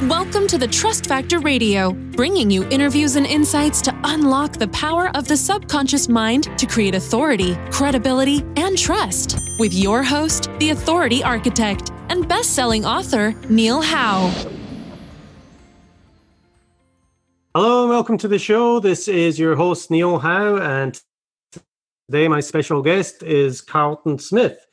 Welcome to the Trust Factor Radio, bringing you interviews and insights to unlock the power of the subconscious mind to create authority, credibility, and trust. With your host, the Authority Architect, and best-selling author, Neil Howe. Hello and welcome to the show. This is your host, Neil Howe, and today my special guest is Carlton Smith.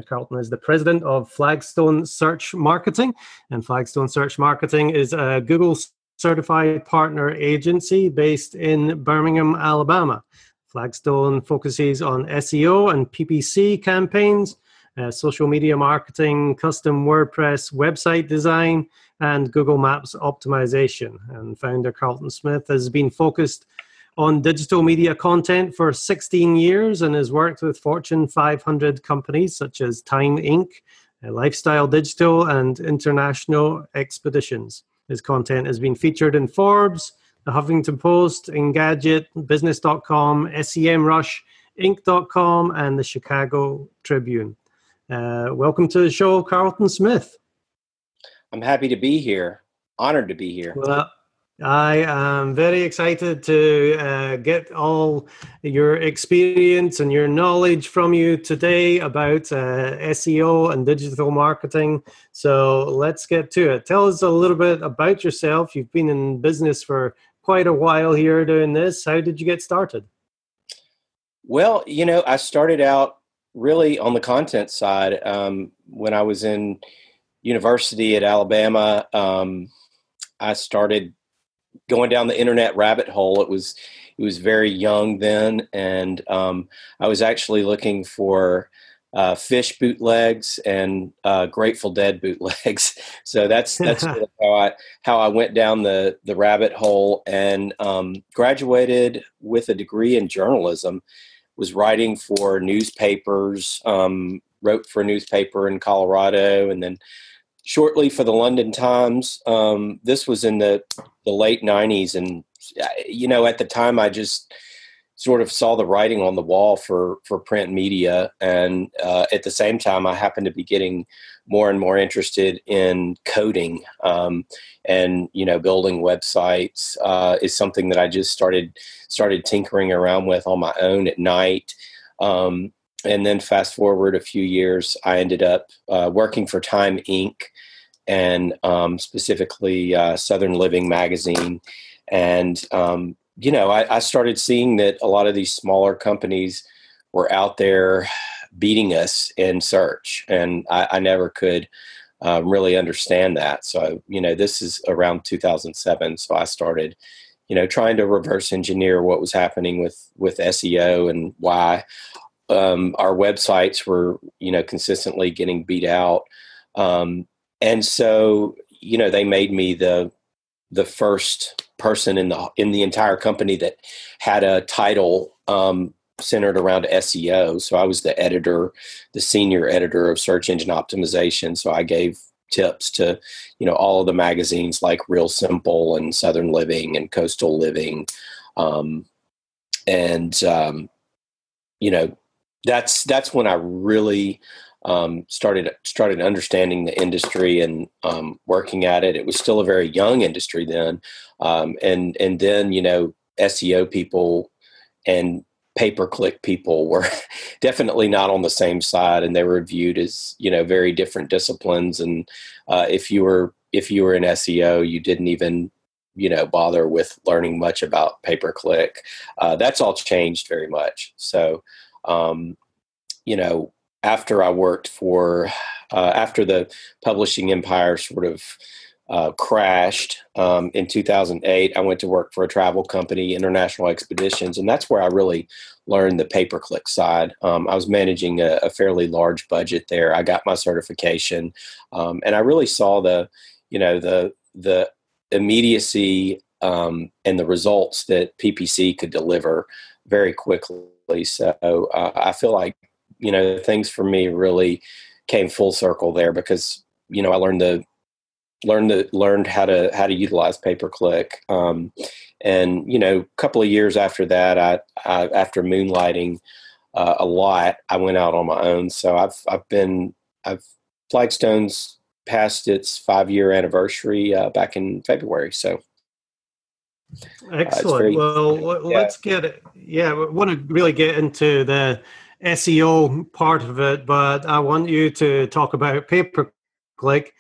Carlton is the president of Flagstone Search Marketing, and Flagstone Search Marketing is a Google certified partner agency based in Birmingham, Alabama. Flagstone focuses on SEO and PPC campaigns, social media marketing, custom WordPress website design, and Google Maps optimization. And founder Carlton Smith has been focused on digital media content for 16 years and has worked with Fortune 500 companies such as Time Inc., Lifestyle Digital, and International Expeditions. His content has been featured in Forbes, the Huffington Post, Engadget, Business.com, SEMRush, Inc.com, and the Chicago Tribune. Welcome to the show, Carlton Smith. I'm happy to be here. Honored to be here. Well, I am very excited to get all your experience and your knowledge from you today about SEO and digital marketing. So let's get to it. Tell us a little bit about yourself. You've been in business for quite a while here doing this. How did you get started? Well, I started out really on the content side. When I was in university at Alabama, I started going down the internet rabbit hole. It was very young then, and I was actually looking for Fish bootlegs and Grateful Dead bootlegs. So that's really how I went down the rabbit hole, and graduated with a degree in journalism. Was writing for newspapers. Wrote for a newspaper in Colorado, and then shortly for the London Times. This was in the late 90s. And, at the time I just sort of saw the writing on the wall for print media. And at the same time, I happened to be getting more and more interested in coding. And building websites is something that I just started tinkering around with on my own at night. And then fast forward a few years, I ended up working for Time Inc. and specifically Southern Living magazine. And, I started seeing that a lot of these smaller companies were out there beating us in search. And I never could really understand that. So, this is around 2007. So I started, trying to reverse engineer what was happening with SEO and why our websites were, consistently getting beat out. And so, they made me the first person in the entire company that had a title centered around SEO. So I was the senior editor of search engine optimization. So I gave tips to, all of the magazines like Real Simple and Southern Living and Coastal Living. That's when I really started understanding the industry and working at it. It was still a very young industry then, and then SEO people and pay-per-click people were definitely not on the same side, and they were viewed as very different disciplines. And if you were in SEO, you didn't even bother with learning much about pay-per-click. That's all changed very much. So. After I worked after the publishing empire sort of crashed in 2008, I went to work for a travel company, International Expeditions, and that's where I really learned the pay-per-click side. I was managing a fairly large budget there. I got my certification, and I really saw the immediacy and the results that PPC could deliver very quickly. So I feel like things for me really came full circle there because I learned how to utilize pay-per-click. And a couple of years after that, after moonlighting a lot, I went out on my own. So Flagstone's passed its 5-year anniversary back in February. So excellent. Let's get it. Yeah, we want to really get into the SEO part of it, but I want you to talk about pay-per-click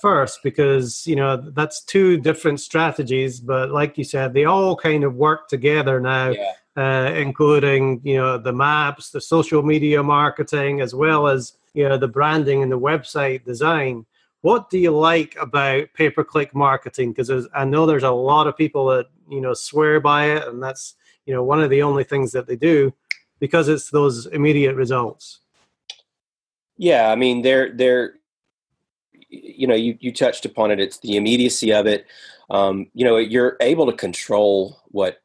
first, because that's two different strategies. But like you said, they all kind of work together now, including the maps, the social media marketing, as well as the branding and the website design. What do you like about pay-per-click marketing? Because I know there's a lot of people that swear by it, and that's one of the only things that they do, because it's those immediate results. Yeah, I mean, you touched upon it. It's the immediacy of it. You're able to control what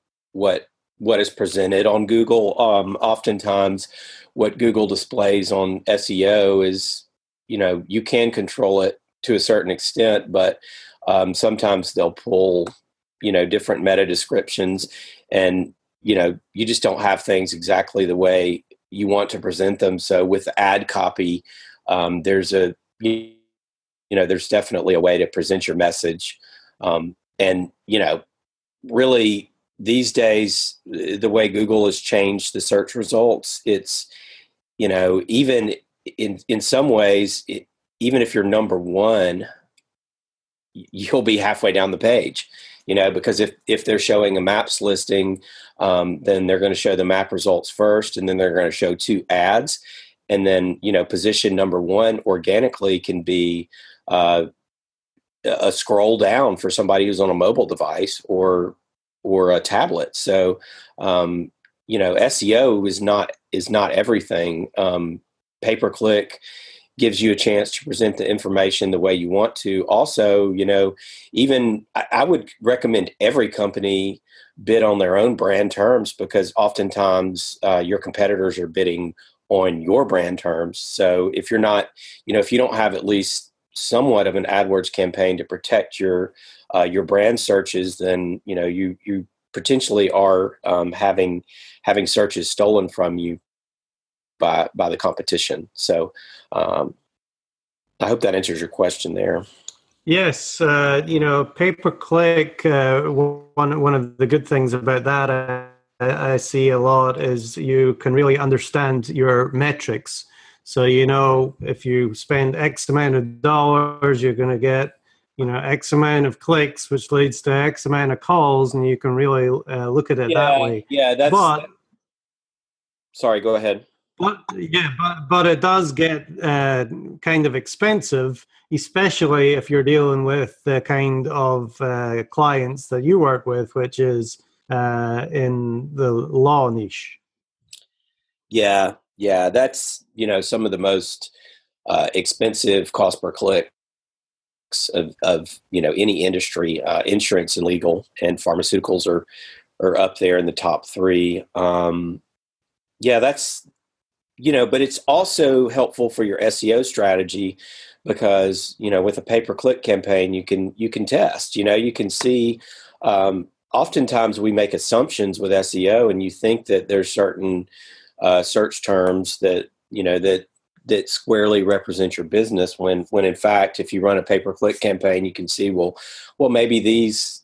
is presented on Google. Oftentimes, what Google displays on SEO is, you can control it to a certain extent, but sometimes they'll pull, different meta descriptions, and you just don't have things exactly the way you want to present them. So with ad copy, there's definitely a way to present your message. And really these days, the way Google has changed the search results, it's, even in some ways, even if you're number one, you'll be halfway down the page, because if they're showing a maps listing, then they're going to show the map results first, and then they're going to show 2 ads. And then, position number 1 organically can be a scroll down for somebody who's on a mobile device or a tablet. So, SEO is not everything. Pay-per-click gives you a chance to present the information the way you want to. Also, even I would recommend every company bid on their own brand terms, because oftentimes your competitors are bidding on your brand terms. So if you're not, if you don't have at least somewhat of an AdWords campaign to protect your brand searches, then you potentially are having searches stolen from you by the competition. So I hope that answers your question there. Yes, pay-per-click, one of the good things about that I see a lot is you can really understand your metrics. So, if you spend X amount of dollars, you're going to get, X amount of clicks, which leads to X amount of calls, and you can really look at it that way. Yeah, sorry, go ahead. But it does get kind of expensive, especially if you're dealing with the kind of clients that you work with, which is in the law niche. Yeah, that's some of the most expensive cost per click of any industry. Insurance and legal and pharmaceuticals are up there in the top 3. That's but it's also helpful for your SEO strategy, because with a pay-per-click campaign you can test. You can see. Oftentimes we make assumptions with SEO, and you think that there's certain search terms that that squarely represent your business, when in fact, if you run a pay-per-click campaign, you can see well maybe these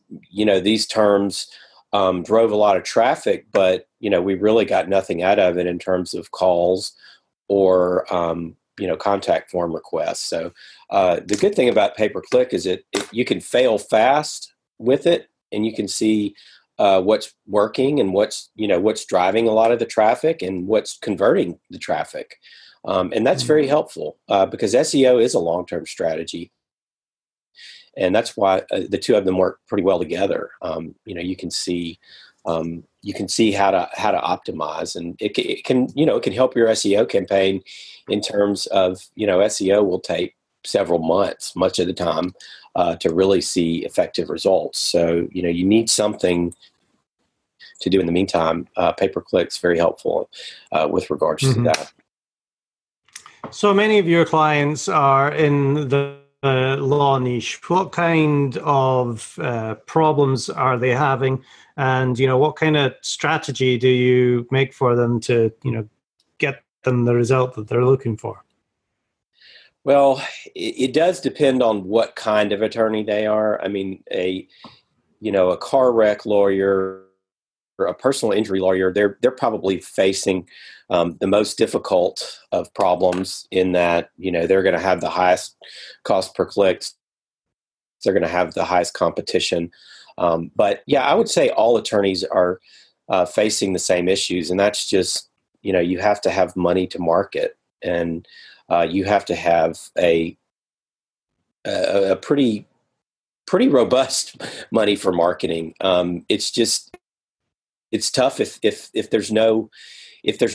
terms drove a lot of traffic, but we really got nothing out of it in terms of calls or contact form requests. So the good thing about pay-per-click is you can fail fast with it, and you can see what's working and what's driving a lot of the traffic and what's converting the traffic. And that's very helpful because SEO is a long-term strategy. And that's why the two of them work pretty well together. You can see how to optimize, and it can help your SEO campaign in terms of SEO will take several months, much of the time, to really see effective results. So you need something to do in the meantime. Pay-per-click's very helpful with regards to that. So many of your clients are in the law niche. What kind of problems are they having, and what kind of strategy do you make for them to get them the result that they're looking for? Well, it does depend on what kind of attorney they are. I mean, a car wreck lawyer or a personal injury lawyer, they're probably facing the most difficult of problems in that, they're going to have the highest cost per click. They're going to have the highest competition. But yeah, I would say all attorneys are facing the same issues. And that's just, you have to have money to market, and you have to have a pretty robust money for marketing. It's tough if there's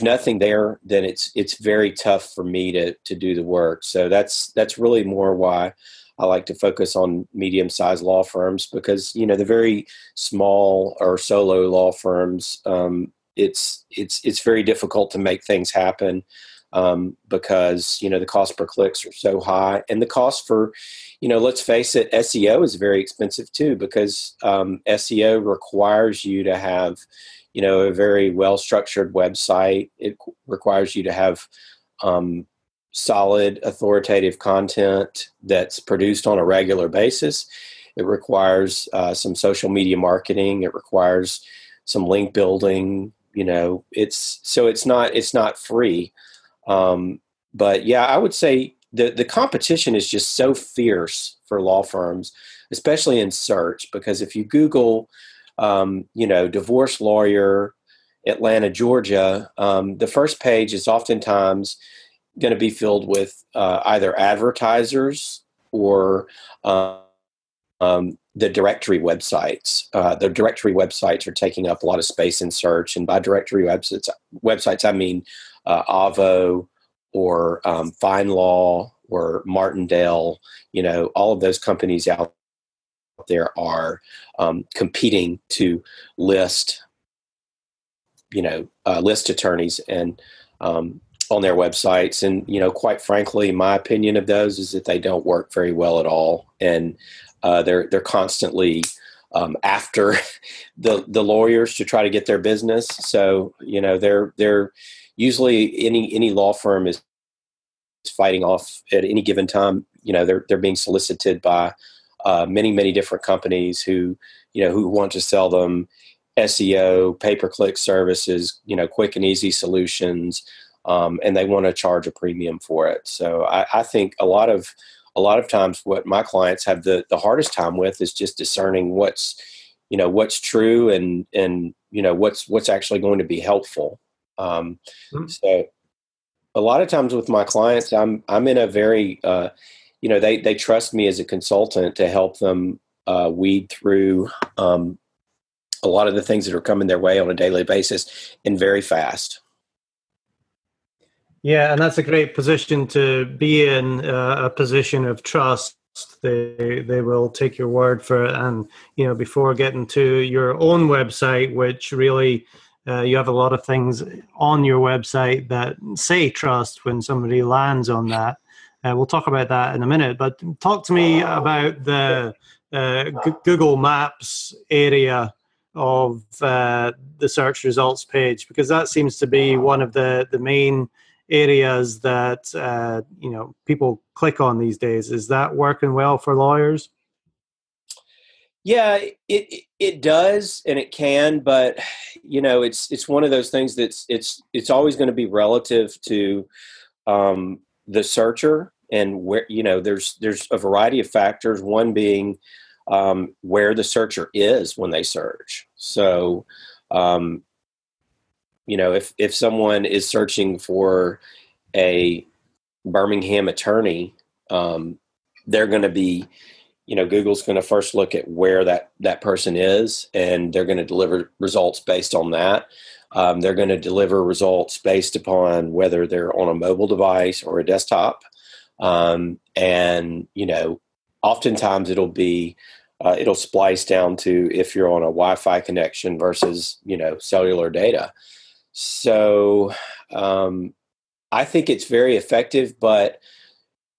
nothing there, then it's very tough for me to do the work. So that's really more why I like to focus on medium-sized law firms, because the very small or solo law firms, it's very difficult to make things happen because the cost per clicks are so high, and the cost for let's face it, SEO is very expensive too, because SEO requires you to have a very well-structured website. It requires you to have solid, authoritative content that's produced on a regular basis. It requires some social media marketing. It requires some link building. It's not free. But yeah, I would say the competition is just so fierce for law firms, especially in search, because if you Google, divorce lawyer, Atlanta, Georgia, the first page is oftentimes going to be filled with either advertisers or the directory websites. The directory websites are taking up a lot of space in search, and by directory websites I mean Avvo or FindLaw or Martindale. All of those companies out there are competing to list attorneys and on their websites. And quite frankly, my opinion of those is that they don't work very well at all, and they're constantly after the lawyers to try to get their business. So they're usually any law firm is fighting off at any given time. They're being solicited by many different companies who want to sell them SEO, pay-per-click services, quick and easy solutions, and they want to charge a premium for it. So I think a lot of times what my clients have the hardest time with is just discerning what's true and what's actually going to be helpful. So a lot of times with my clients, I'm in a very they trust me as a consultant to help them weed through a lot of the things that are coming their way on a daily basis, and very fast. Yeah, and that's a great position to be in, a position of trust. They will take your word for it, and before getting to your own website, which really you have a lot of things on your website that say trust when somebody lands on that. We'll talk about that in a minute, but talk to me about the Google Maps area of the search results page, because that seems to be one of the main areas that people click on these days. Is that working well for lawyers? Yeah, it does, and it can, but it's one of those things that's it's always going to be relative to the searcher, and where there's a variety of factors. One being where the searcher is when they search. So if someone is searching for a Birmingham attorney, they're going to be, Google's going to first look at where that person is, and they're going to deliver results based on that. They're going to deliver results based upon whether they're on a mobile device or a desktop. And oftentimes it'll splice down to if you're on a Wi-Fi connection versus, cellular data. So I think it's very effective, but,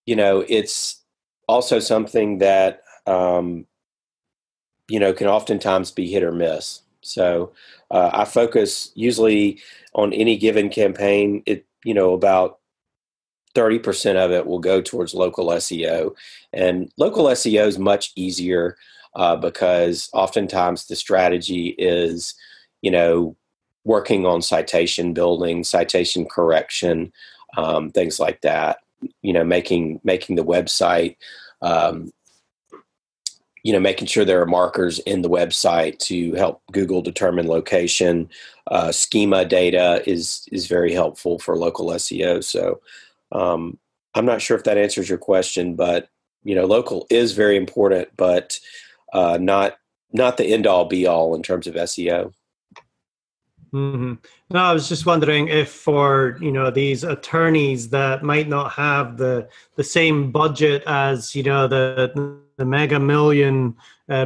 it's also something that, can oftentimes be hit or miss. So I focus usually on any given campaign, about 30% of it will go towards local SEO. And local SEO is much easier because oftentimes the strategy is, working on citation building, citation correction, things like that. Making the website, making sure there are markers in the website to help Google determine location. Schema data is very helpful for local SEO. So I'm not sure if that answers your question, but local is very important, but not the end all be all in terms of SEO. Mm-hmm. No, I was just wondering if for these attorneys that might not have the same budget as the mega million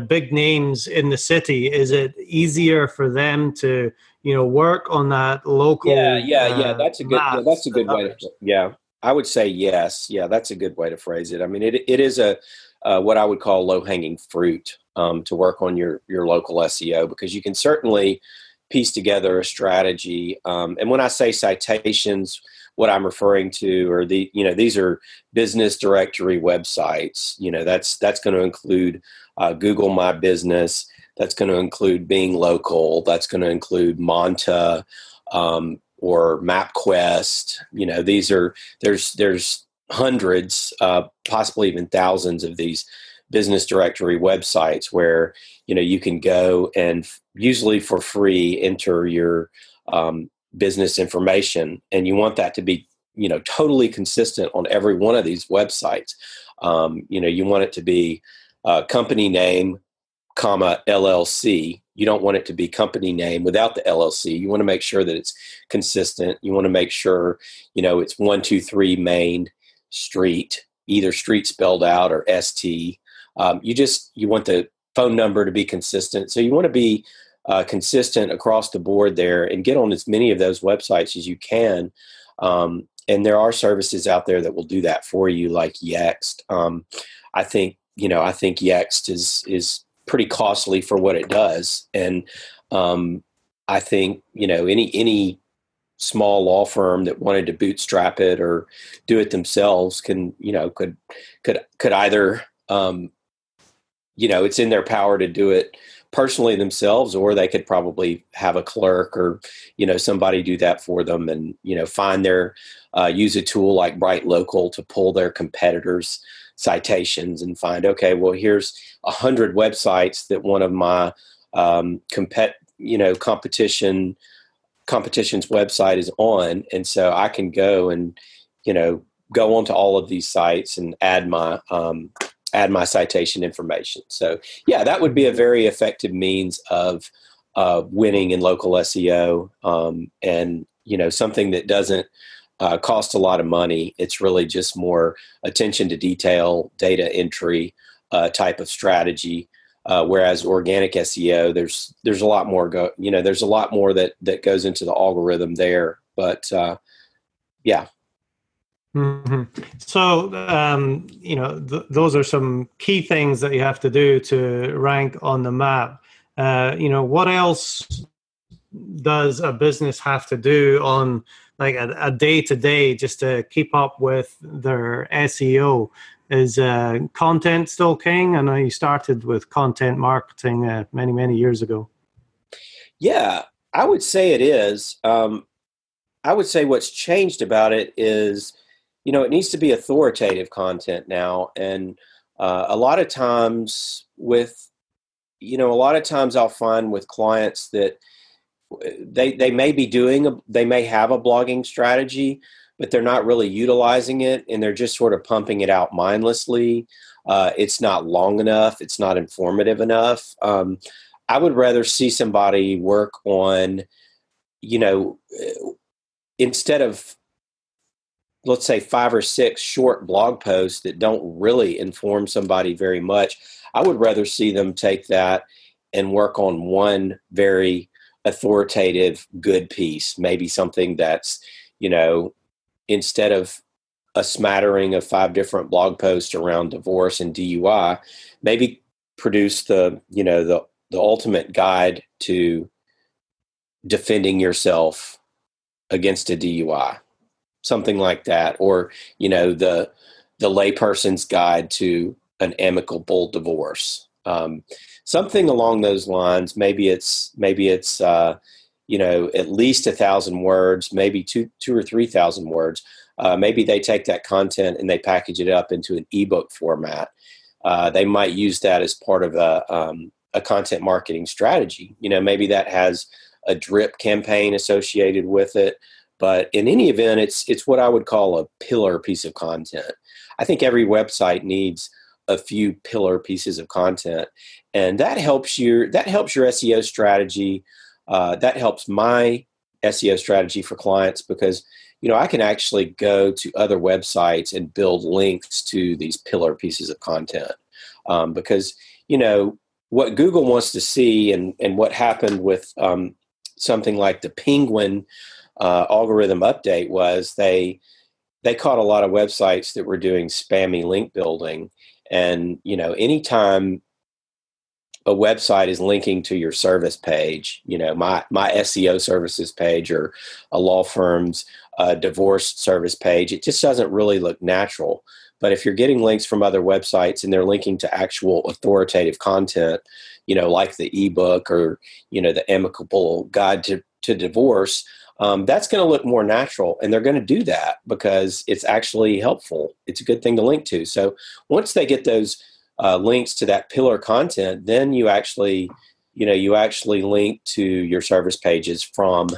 big names in the city, is it easier for them to work on that local? Yeah. That's a good way. Yeah, I would say yes. Yeah, that's a good way to phrase it. I mean, it is a what I would call low hanging fruit to work on your local SEO, because you can certainly piece together a strategy. And when I say citations, what I'm referring to are these are business directory websites. That's going to include Google My Business. That's going to include Being Local. That's going to include Monta or MapQuest. There's hundreds, possibly even thousands of these business directory websites where you can go and usually for free enter your business information, and you want that to be totally consistent on every one of these websites. You want it to be company name, comma LLC. You don't want it to be company name without the LLC. You want to make sure that it's consistent. You want to make sure it's 123 Main Street, either street spelled out or ST. You want the phone number to be consistent. So you want to be consistent across the board there and get on as many of those websites as you can. And there are services out there that will do that for you, like Yext. I think Yext is pretty costly for what it does. And I think, any small law firm that wanted to bootstrap it or do it themselves could either, it's in their power to do it personally themselves, or they could probably have a clerk or, somebody do that for them and, use a tool like Bright Local to pull their competitors' citations and find, okay, well, here's 100 websites that one of my competition's website is on. And so I can go and, go onto all of these sites and add my citation information. So yeah, that would be a very effective means of winning in local SEO, and something that doesn't cost a lot of money. It's really just more attention to detail, data entry type of strategy. Whereas organic SEO, there's a lot more there's a lot more that goes into the algorithm there. But yeah. Mm-hmm. So, those are some key things that you have to do to rank on the map. What else does a business have to do on like a day-to-day just to keep up with their SEO? Is content still king? I know you started with content marketing many, many years ago. Yeah, I would say it is. I would say what's changed about it is, it needs to be authoritative content now. And a lot of times I'll find with clients that they may have a blogging strategy, but they're not really utilizing it, and they're just sort of pumping it out mindlessly. It's not long enough. It's not informative enough. I would rather see somebody work on, instead of, let's say, 5 or 6 short blog posts that don't really inform somebody very much, I would rather see them take that and work on one very authoritative, good piece, maybe something that's, instead of a smattering of 5 different blog posts around divorce and DUI, maybe produce the ultimate guide to defending yourself against a DUI. something like that, or the layperson's guide to an amicable divorce, something along those lines. Maybe it's at least 1,000 words, maybe two or 3,000 words. Maybe they take that content and they package it up into an ebook format. They might use that as part of a content marketing strategy. Maybe that has a drip campaign associated with it. But in any event, it's what I would call a pillar piece of content. I think every website needs a few pillar pieces of content, and that helps your SEO strategy. That helps my SEO strategy for clients, because I can actually go to other websites and build links to these pillar pieces of content, because what Google wants to see, and what happened with something like the Penguin algorithm update, was they caught a lot of websites that were doing spammy link building. And anytime a website is linking to your service page, my SEO services page, or a law firm's divorce service page, it just doesn't really look natural. But if you're getting links from other websites and they're linking to actual authoritative content, like the ebook, or the amicable guide to divorce, that's going to look more natural, and they're going to do that because it's actually helpful. It's a good thing to link to. So once they get those links to that pillar content, then you actually link to your service pages from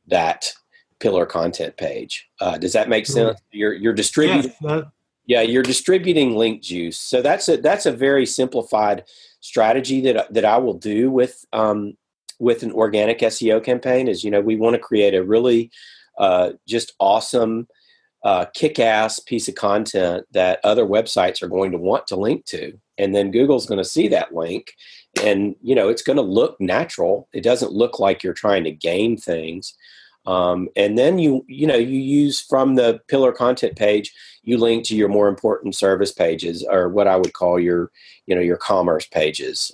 that pillar content page. Does that make sense? You're distributing. Yes, you're distributing link juice. So that's a very simplified strategy that I will do with an organic SEO campaign. Is we want to create a really just awesome, kick-ass piece of content that other websites are going to want to link to, and then Google's going to see that link, and it's going to look natural. It doesn't look like you're trying to game things. And then you use from the pillar content page, you link to your more important service pages, or what I would call your commerce pages,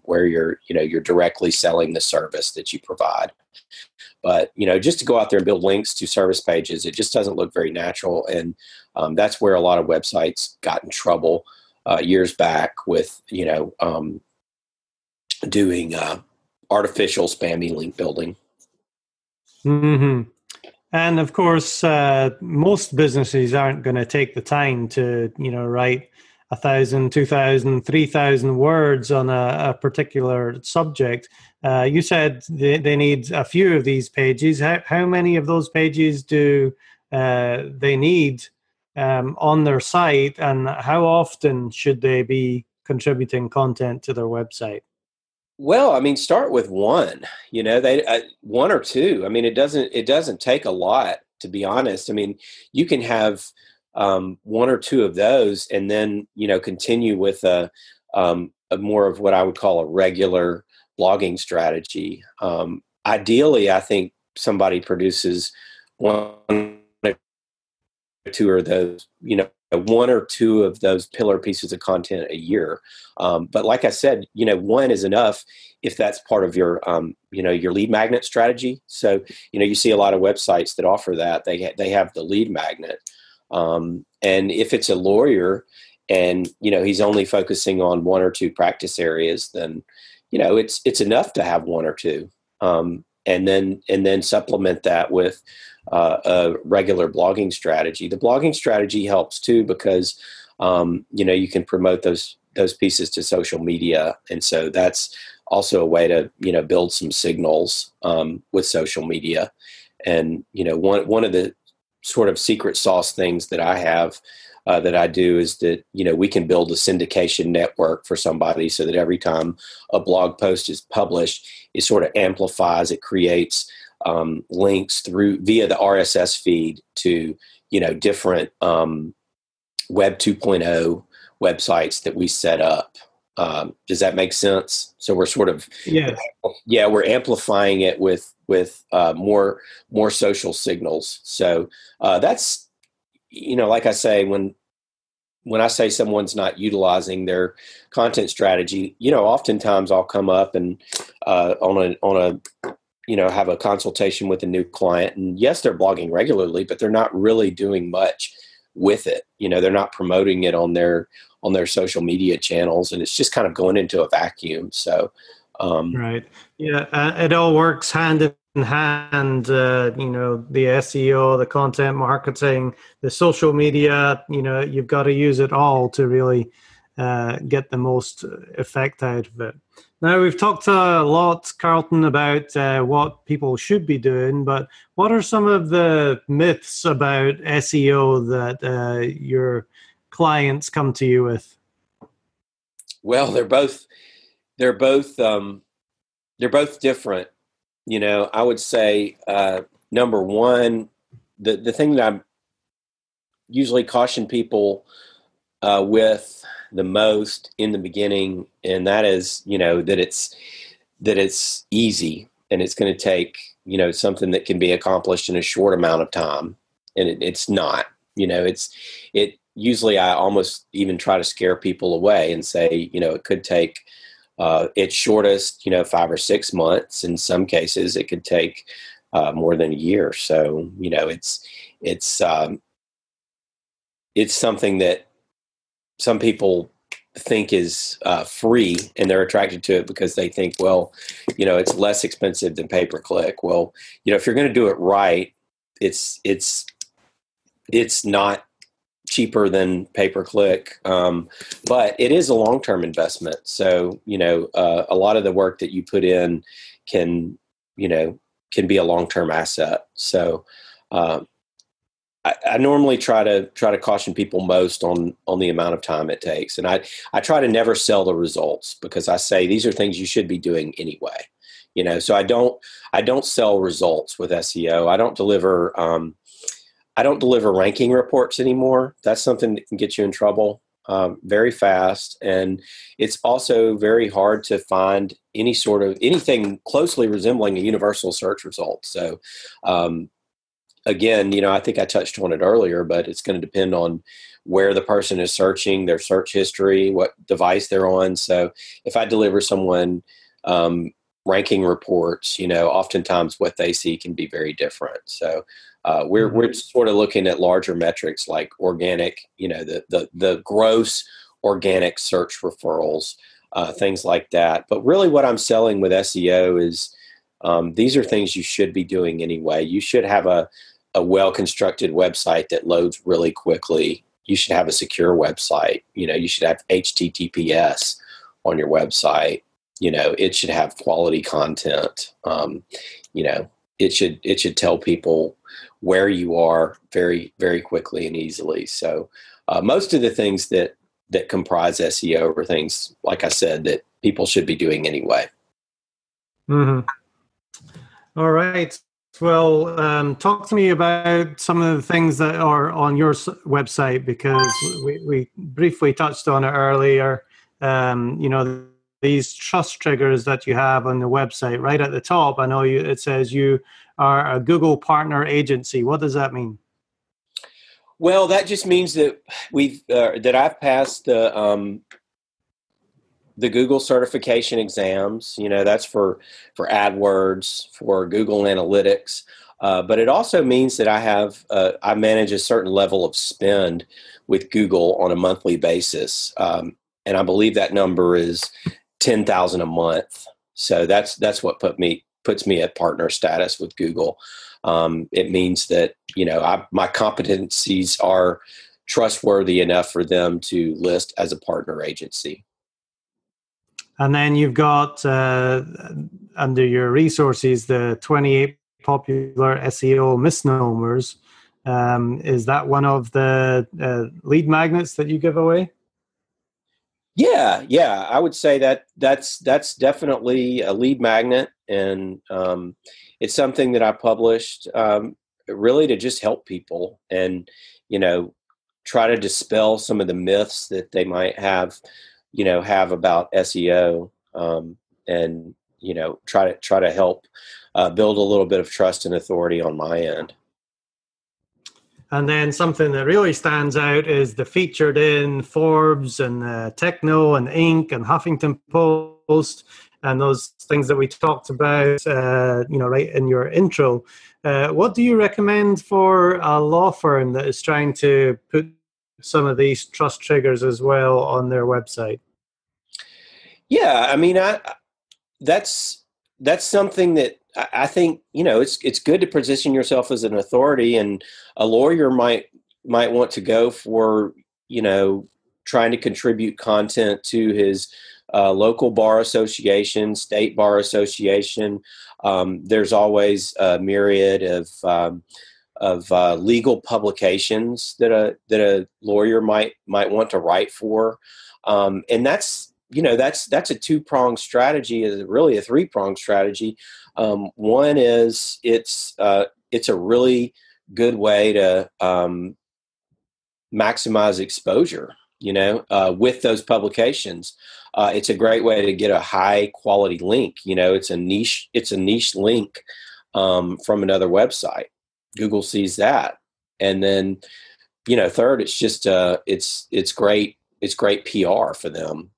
where you're directly selling the service that you provide. But, just to go out there and build links to service pages, it just doesn't look very natural. And that's where a lot of websites got in trouble years back with, doing artificial spammy link building. Mm-hmm. And of course, most businesses aren't going to take the time to, write 1,000, 2,000, 3,000 words on a particular subject. You said they need a few of these pages. How many of those pages do they need on their site, and how often should they be contributing content to their website? Well, start with one. One or two. It doesn't take a lot, to be honest. You can have one or two of those, and then continue with a more of what I would call a regular blogging strategy. Ideally, I think somebody produces one or two of those. One or two of those pillar pieces of content a year. But like I said, one is enough if that's part of your, your lead magnet strategy. So, you see a lot of websites that offer that. They have the lead magnet. And if it's a lawyer and, he's only focusing on one or two practice areas, then, it's enough to have one or two. And then supplement that with a regular blogging strategy. The blogging strategy helps too, because you can promote those pieces to social media, and so that's also a way to build some signals with social media. And one of the sort of secret sauce things that I have that I do is that we can build a syndication network for somebody, so that every time a blog post is published, it sort of amplifies. It creates links via the RSS feed to different Web 2.0 websites that we set up. Does that make sense? So we're sort of we're amplifying it with more social signals. So that's like I say, when I say someone's not utilizing their content strategy, oftentimes I'll come up and on a have a consultation with a new client, and yes, they're blogging regularly, but they're not really doing much with it. They're not promoting it on their social media channels, and it's just kind of going into a vacuum. So, right. Yeah. It all works hand in hand, the SEO, the content marketing, the social media, you've got to use it all to really get the most effect out of it. Now, we've talked a lot, Carlton, about what people should be doing, but what are some of the myths about SEO that your clients come to you with? Well, they're both different. I would say number one, the thing that I usually caution people with the most in the beginning, and that is, that it's easy, and it's going to take, something that can be accomplished in a short amount of time. And it's not, it usually, I almost even try to scare people away and say, it could take, its shortest, 5 or 6 months. In some cases, it could take more than a year. So, it's something that some people think is free, and they're attracted to it because they think, well, it's less expensive than pay-per-click. Well, if you're going to do it right, it's not cheaper than pay-per-click, but it is a long-term investment. So, a lot of the work that you put in can be a long-term asset. So, I normally try to caution people most on the amount of time it takes. And I try to never sell the results, because I say these are things you should be doing anyway. So I don't sell results with SEO. I don't deliver ranking reports anymore. That's something that can get you in trouble very fast. And it's also very hard to find anything closely resembling a universal search result. So, again, I think I touched on it earlier, but it's going to depend on where the person is searching, their search history, what device they're on. So if I deliver someone ranking reports, oftentimes what they see can be very different. So we're sort of looking at larger metrics like organic, the gross organic search referrals, things like that. But really what I'm selling with SEO is these are things you should be doing anyway. You should have a well-constructed website that loads really quickly. You should have a secure website. You should have HTTPS on your website. It should have quality content. It should tell people where you are very, very quickly and easily. So most of the things that comprise SEO are things, like I said, that people should be doing anyway. Mm-hmm. All right. Well, talk to me about some of the things that are on your website, because we briefly touched on it earlier. These trust triggers that you have on the website, right at the top. I know it says you are a Google partner agency. What does that mean? Well, that just means that I've passed the Google certification exams. That's for AdWords, for Google Analytics. But it also means that I manage a certain level of spend with Google on a monthly basis. And I believe that number is $10,000 a month. So that's what puts me at partner status with Google. It means that, my competencies are trustworthy enough for them to list as a partner agency. And then you've got under your resources the 28 popular SEO misnomers. Is that one of the lead magnets that you give away? Yeah, I would say that's definitely a lead magnet, and it's something that I published really to just help people and try to dispel some of the myths that they might have about SEO, and try to help build a little bit of trust and authority on my end. And then something that really stands out is the featured in Forbes and Techno and Inc. and Huffington Post. and those things that we talked about, right in your intro. What do you recommend for a law firm that is trying to put some of these trust triggers as well on their website? Yeah, I mean, that's something that I think, it's good to position yourself as an authority, and a lawyer might want to go for, trying to contribute content to his local bar association, state bar association. There's always a myriad of legal publications that a lawyer might want to write for, and that's a two-pronged strategy, is really a three-pronged strategy. One is it's a really good way to maximize exposure, with those publications. It's a great way to get a high quality link. It's a niche link from another website. Google sees that. And then, third, it's just it's great PR for them.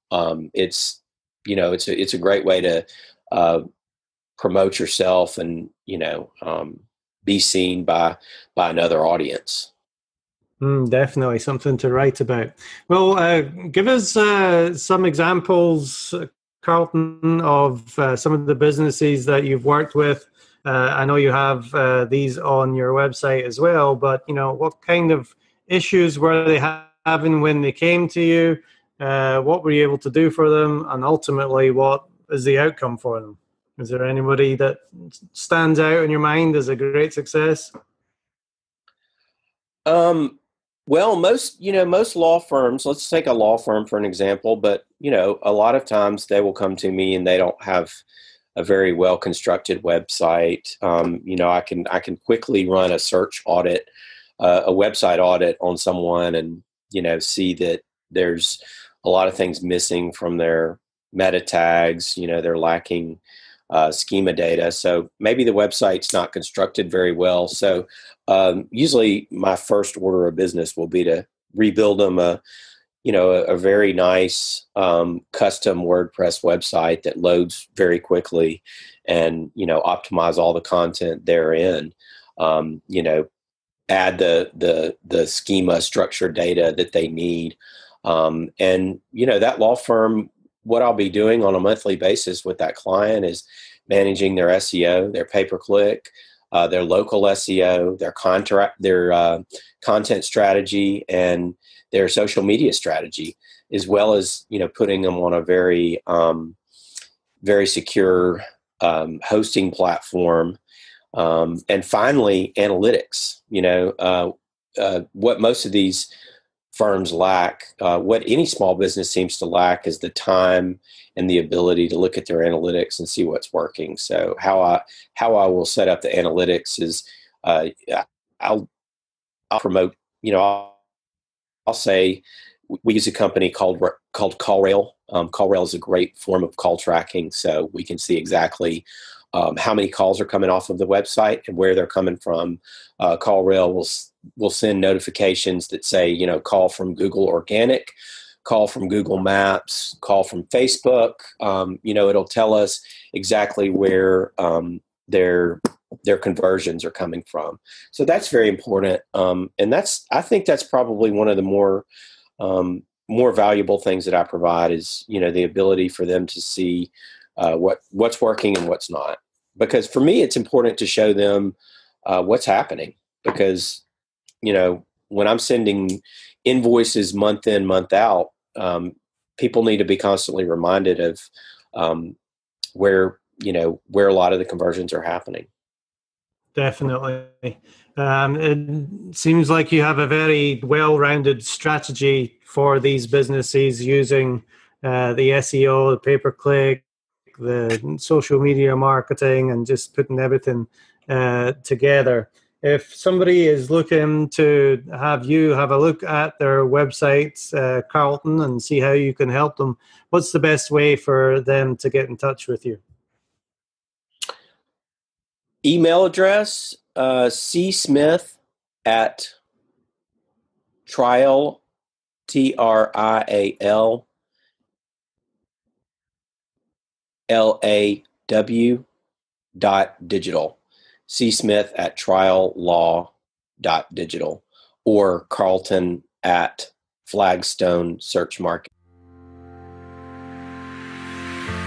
It's a great way to promote yourself and be seen by another audience. Definitely something to write about. Well, give us some examples, Carlton, of some of the businesses that you've worked with. I know you have these on your website as well, but what kind of issues were they having when they came to you? What were you able to do for them, and ultimately, what is the outcome for them? Is there anybody that stands out in your mind as a great success? Well, most law firms, let's take a law firm for an example, but, a lot of times they will come to me and they don't have a very well constructed website. I can quickly run a search audit, a website audit on someone, and, see that there's a lot of things missing from their meta tags. They're lacking schema data. So maybe the website's not constructed very well. So usually my first order of business will be to rebuild them a very nice custom WordPress website that loads very quickly, and optimize all the content therein. Add the schema structure data that they need, and that law firm. What I'll be doing on a monthly basis with that client is managing their SEO, their pay-per-click, their local SEO, their content strategy, and their social media strategy, as well as putting them on a very very secure hosting platform, and finally analytics. What most of these firms lack, what any small business seems to lack, is the time and the ability to look at their analytics and see what's working. So how I will set up the analytics is I'll promote. I'll say we use a company called CallRail. CallRail is a great form of call tracking, so we can see exactly how many calls are coming off of the website and where they're coming from. CallRail will send notifications that say, call from Google Organic, call from Google Maps, call from Facebook. It'll tell us exactly where their conversions are coming from. So that's very important. And I think that's probably one of the more valuable things that I provide is, the ability for them to see what's working and what's not. Because for me, it's important to show them what's happening, because, when I'm sending invoices month in, month out, people need to be constantly reminded of where a lot of the conversions are happening. Definitely. It seems like you have a very well-rounded strategy for these businesses using the SEO, the pay-per-click, the social media marketing, and just putting everything together. If somebody is looking to have you have a look at their websites, Carlton, and see how you can help them, what's the best way for them to get in touch with you? Email address, csmith at trial, TRIAL, law.digital. C. Smith at triallaw.digital, or Carlton at Flagstone Search Market.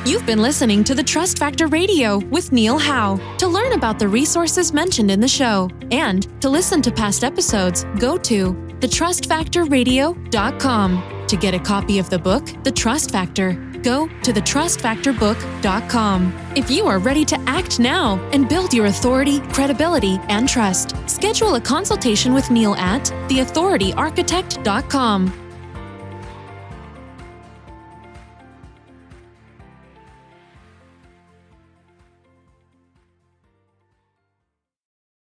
You've been listening to the Trust Factor Radio with Neil Howe. To learn about the resources mentioned in the show and to listen to past episodes, go to thetrustfactorradio.com. To get a copy of the book, The Trust Factor, go to thetrustfactorbook.com. If you are ready to act now and build your authority, credibility, and trust, schedule a consultation with Neil at theauthorityarchitect.com.